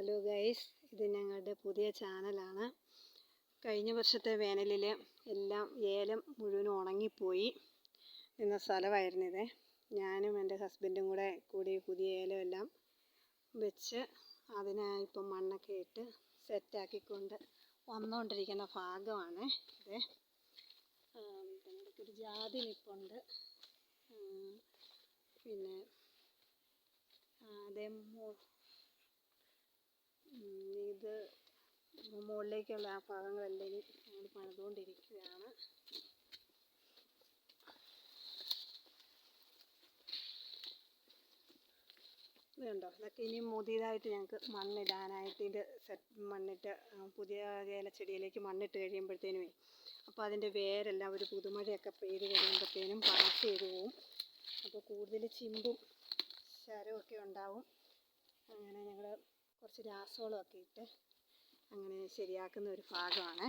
Hello guys, ഇത് ഞങ്ങളുടെ പുതിയ ചാനലാണ്. കഴിഞ്ഞ വർഷത്തെ വേനലിൽ എല്ലാം ഏലം മുഴുവനും ഉണങ്ങിപ്പോയി എന്ന സ്ഥലമായിരുന്നിത്. ഞാനും എൻ്റെ ഹസ്ബൻഡും കൂടി പുതിയ ഏലം എല്ലാം വെച്ച് അതിനായിപ്പം മണ്ണൊക്കെ ഇട്ട് സെറ്റാക്കിക്കൊണ്ട് വന്നുകൊണ്ടിരിക്കുന്ന ഭാഗമാണ് ഇത്. ഒരു ജാതി നിൽപ്പുണ്ട്. പിന്നെ അതേ ഇത് മുകളിലേക്കുള്ള ആ ഭാഗങ്ങളെല്ലാം ഞങ്ങൾ പണിതുകൊണ്ടിരിക്കുകയാണ്. ഇതുണ്ടോ, ഇതൊക്കെ ഇനി പുതിയതായിട്ട് ഞങ്ങൾക്ക് മണ്ണിടാനായിട്ട് ഇത് മണ്ണിട്ട് പുതിയ ഏലച്ചെടിയിലേക്ക് മണ്ണിട്ട് കഴിയുമ്പോഴത്തേനുമേ അപ്പോൾ അതിൻ്റെ വേരെല്ലാം ഒരു പുതുമഴയൊക്കെ പെയ്ത് കഴിയുമ്പോഴത്തേനും പാസ് ചെയ്ത് പോവും. അപ്പോൾ കൂടുതൽ ചിമ്പും ശരമൊക്കെ ഉണ്ടാവും. അങ്ങനെ ഞങ്ങൾ കുറച്ച് രാസവളമൊക്കെ ഇട്ട് അങ്ങനെ ശരിയാക്കുന്ന ഒരു ഭാഗമാണ്.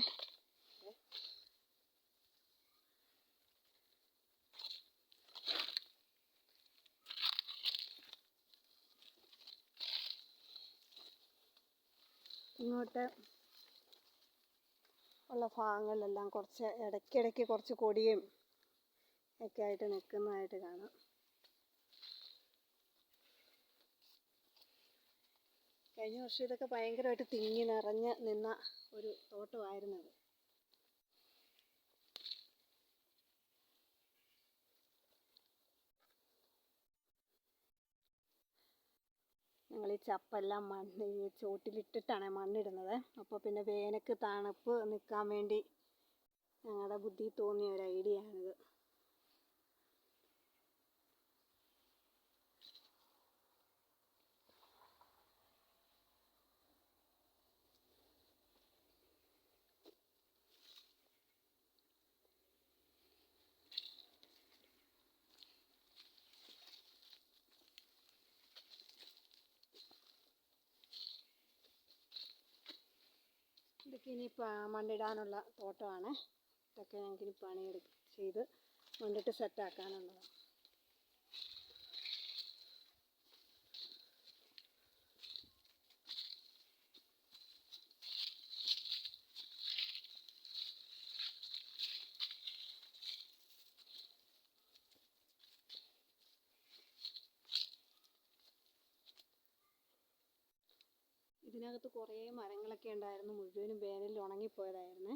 ഇങ്ങോട്ട് ഉള്ള ഭാഗങ്ങളിലെല്ലാം കുറച്ച് ഇടയ്ക്കിടയ്ക്ക് കുറച്ച് കൊടിയും ഒക്കെ ആയിട്ട് നിൽക്കുന്നതായിട്ട് കാണാം. കഴിഞ്ഞ വർഷം ഇതൊക്കെ ഭയങ്കരമായിട്ട് തിങ്ങി നിറഞ്ഞ് നിന്ന ഒരു തോട്ടമായിരുന്നത്. ഞങ്ങൾ ഈ ചപ്പെല്ലാം ഈ ചോട്ടിലിട്ടിട്ടാണ് മണ്ണിടുന്നത്. അപ്പോൾ പിന്നെ വേനൽക്ക് തണുപ്പ് നിൽക്കാൻ വേണ്ടി ഞങ്ങളുടെ ബുദ്ധി തോന്നിയ ഒരു ഐഡിയ ആണിത്. ഇതൊക്കെ ഇനി മണ്ണിടാനുള്ള തോട്ടമാണ്. ഇതൊക്കെ ഞങ്ങൾക്കിനി ചെയ്ത് മണ്ണിട്ട് സെറ്റാക്കാനുള്ളതാണ്. ഇതിനകത്ത് കുറേ മരങ്ങളൊക്കെ ഉണ്ടായിരുന്നു, മുഴുവനും വേനലിൽ ഉണങ്ങിപ്പോയതായിരുന്നു.